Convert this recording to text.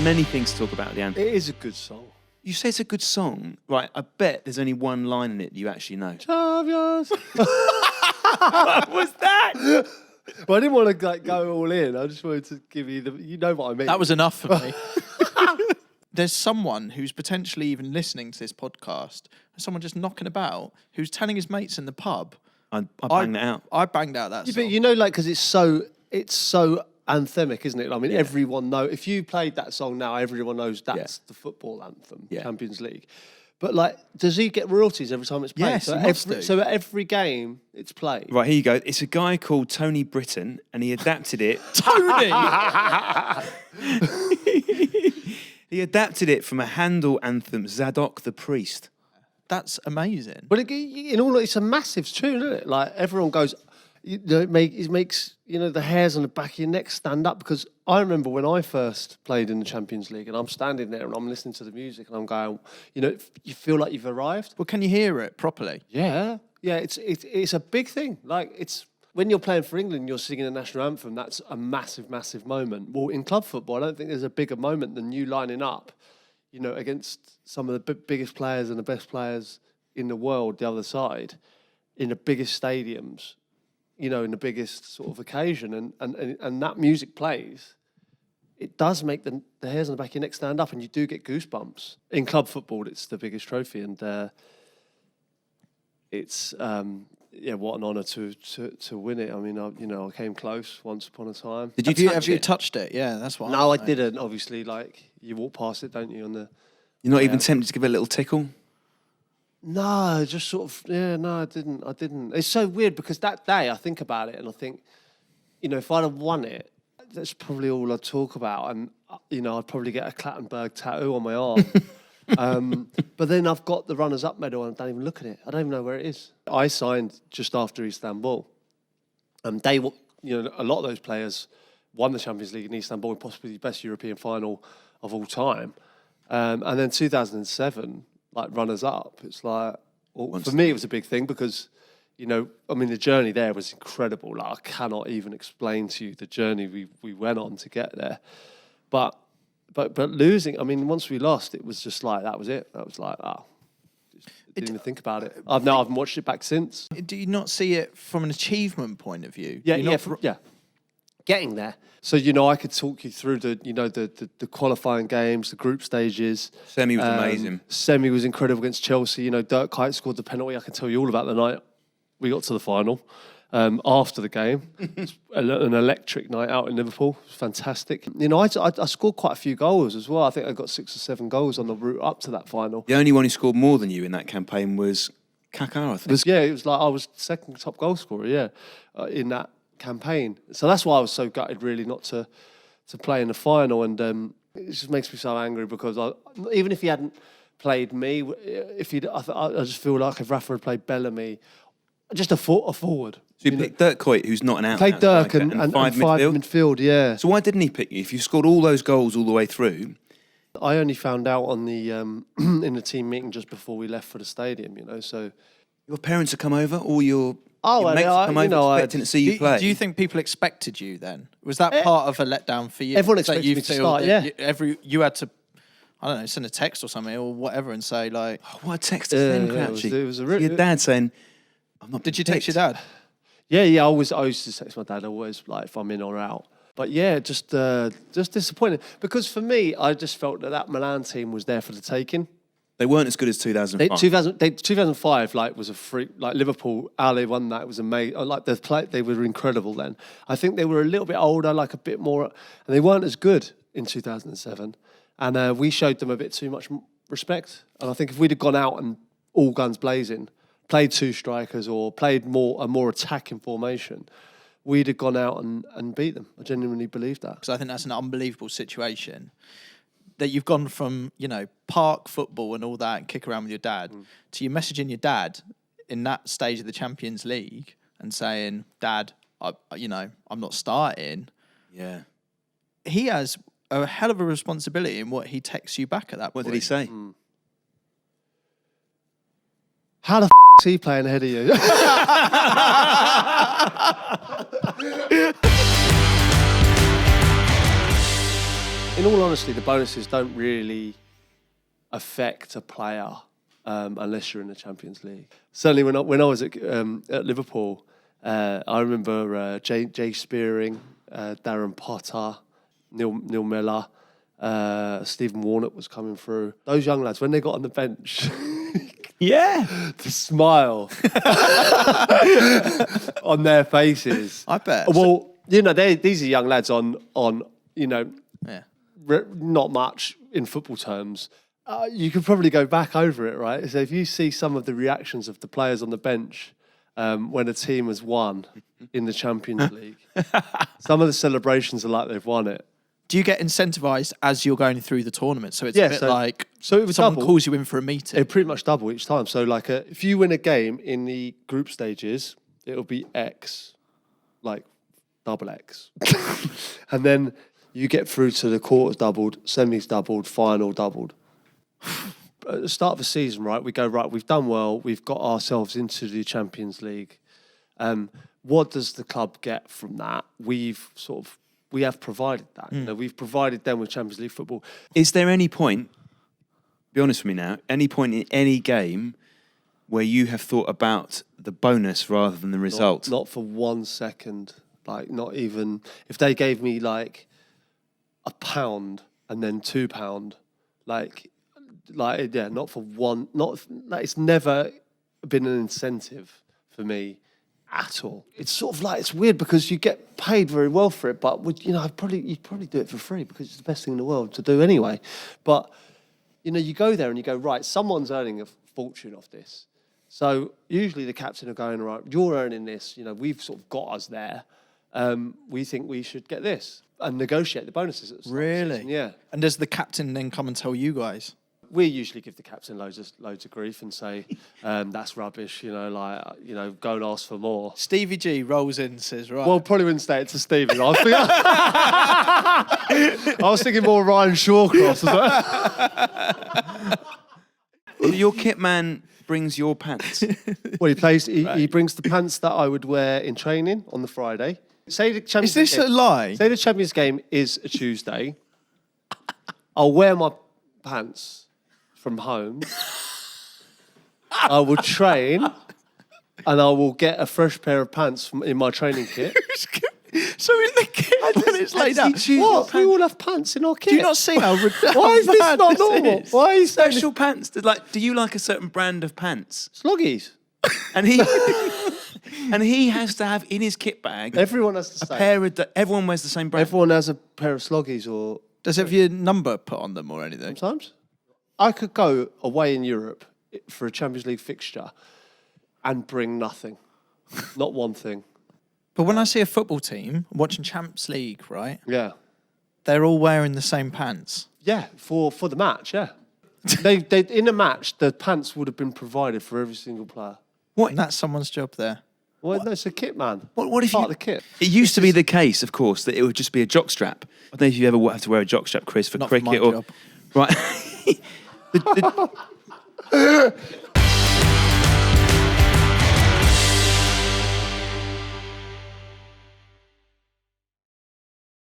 many things to talk about the anthem. It is a good song. You say it's a good song, right? I bet there's only one line in it you actually know. Champions. What was that? Well, I didn't want to go all in. I just wanted to give you you know what I mean. That was enough for me. There's someone who's potentially even listening to this podcast, someone just knocking about, who's telling his mates in the pub. I banged it out. I banged out that song. But you know, like, because it's so anthemic, isn't it? I mean, everyone knows. If you played that song now, everyone knows that's the football anthem, Champions League. But, like, does he get royalties every time it's played? Yes, he must do. So at every game it's played. Right, here you go. It's a guy called Tony Britton, and he adapted it. Tony! He adapted it from a Handel anthem, Zadok the Priest. That's amazing. But in all, it's a massive tune, isn't it? Like, everyone goes, it makes the hairs on the back of your neck stand up, because I remember when I first played in the Champions League and I'm standing there and I'm listening to the music and I'm going, you feel like you've arrived. Well, can you hear it properly? Yeah, it's a big thing. Like, it's when you're playing for England, you're singing the national anthem. That's a massive, massive moment. Well, in club football, I don't think there's a bigger moment than you lining up, against some of the biggest players and the best players in the world, the other side, in the biggest stadiums, in the biggest sort of occasion, and that music plays. It does make the hairs on the back of your neck stand up, and you do get goosebumps. In club football, it's the biggest trophy, and it's what an honour to win it. I mean, I came close once upon a time. Did you Have you touched it? Yeah, that's what. No, I didn't. Obviously, like, you walk past it, don't you? You're not even tempted to give it a little tickle? No, just sort of. Yeah, no, I didn't. It's so weird because that day I think about it and I think, if I'd have won it, that's probably all I'd talk about, and I'd probably get a Clattenburg tattoo on my arm. But then I've got the runners-up medal and I don't even look at it. I don't even know where it is. I signed just after Istanbul. A lot of those players won the Champions League in Istanbul and possibly the best European final of all time. And then 2007, like, runners-up. It's like, for me, it was a big thing because, the journey there was incredible. Like, I cannot even explain to you the journey we went on to get there. But losing, once we lost, it was just like, that was it. That was like, didn't even think about it. I've watched it back since. Do you not see it from an achievement point of view? Yeah. Getting there. So, I could talk you through the qualifying games, the group stages. Semi was amazing. Semi was incredible against Chelsea. Dirk Kuyt scored the penalty. I can tell you all about the night we got to the final. After the game, an electric night out in Liverpool. It was fantastic. I scored quite a few goals as well. I think I got 6 or 7 goals on the route up to that final. The only one who scored more than you in that campaign was Kaká, I think. It was like I was second top goal scorer, in that campaign. So that's why I was so gutted, really, not to play in the final. And it just makes me so angry because even if he hadn't played me, I just feel like if Rafa had played Bellamy, just a forward. So you picked Dirk Kuyt, who's not an out. Played Dirk and five midfield, yeah. So why didn't he pick you? If you scored all those goals all the way through. I only found out on the in the team meeting just before we left for the stadium, so. Your parents had come over, or your mates had come over expecting to see you play? Do you think people expected you then? Was that part of a letdown for you? Everyone expected me to start, yeah. You had to, I don't know, send a text or something or whatever and say, like... Oh, what a text to send, Crouchy. It was a really... Your dad saying... Did you text your dad? Yeah, I used to text my dad always, like, if I'm in or out. But yeah, just disappointed. Because for me, I just felt that Milan team was there for the taking. They weren't as good as 2005. 2005, was a freak. Like, Liverpool, Ali won that. It was amazing. They were incredible then. I think they were a little bit older, like a bit more, and they weren't as good in 2007. And we showed them a bit too much respect. And I think if we'd have gone out and all guns blazing, played 2 strikers or played a more attacking formation, we'd have gone out and beat them. I genuinely believe that. Because I think that's an unbelievable situation. That you've gone from, park football and all that and kick around with your dad to you messaging your dad in that stage of the Champions League and saying, Dad, I'm not starting. Yeah. He has a hell of a responsibility in what he texts you back at that point. What did he say? How the is he playing ahead of you? In in all honesty, the bonuses don't really affect a player unless you're in the Champions League. Certainly, when I was at Liverpool, I remember Jay Spearing, Darren Potter, Neil Miller, Stephen Warnock was coming through. Those young lads, when they got on the bench, Yeah. the smile on their faces. I bet. Well, these are young lads on Yeah. not much in football terms. You could probably go back over it, right? So if you see some of the reactions of the players on the bench when a team has won in the Champions League, some of the celebrations are like they've won it. Do you get incentivized as you're going through the tournament? So it's a bit like so it was someone double. calls you in for a meeting. It pretty much double each time. So like if you win a game in the group stages, it'll be X, like double X. And then you get through to the quarters doubled, semis doubled, final doubled. At the start of the season, right, we go, right, we've done well, we've got ourselves into the Champions League. What does the club get from that? We have provided that. We've provided them with Champions League football. Is there any point, be honest with me now, any point in any game where you have thought about the bonus rather than the result? Not for 1 second. Like, not even, if they gave me like £1 and then £2, like, not for one, it's never been an incentive for me at all. It's sort of like, it's weird because you get paid very well for it, but you'd probably do it for free because it's the best thing in the world to do anyway. But, you go there and you go, right, someone's earning a fortune off this. So usually the captain are going, right, you're earning this, we've sort of got us there. We think we should get this and negotiate the bonuses at the start of the season. Yeah. And does the captain then come and tell you guys? We usually give the captain loads of grief and say, that's rubbish, go and ask for more. Stevie G rolls in and says, right. Well, probably wouldn't say it to Stephen. I was thinking more Ryan Shawcross. Your kit man brings your pants. Well, he brings the pants that I would wear in training on the Friday. Say the Champions Is this a lie? Say the Champions game is a Tuesday. I'll wear my pants from home. I will train, and I will get a fresh pair of pants in my training kit. So in the kit, when it's laid out. What? We all have pants in our kit. Do you not see how Why is this not normal? Is? Why are you saying Special pants. Do you like a certain brand of pants? Sloggies? And he has to have in his kit bag Everyone has the same. Everyone wears the same brand. Everyone has a pair of Sloggies or... Does it have your number put on them or anything? Sometimes. I could go away in Europe for a Champions League fixture and bring nothing. Not one thing. But when I see a football team watching Champions League, right? Yeah. They're all wearing the same pants. Yeah, for the match, yeah. they in a match, the pants would have been provided for every single player. What? And that's someone's job there. Well, no, it's a kit, man. What if part of the kit? It used to be the case, of course, that it would just be a jockstrap. I don't know if you ever have to wear a jockstrap, Chris, for Not for cricket my or job. right.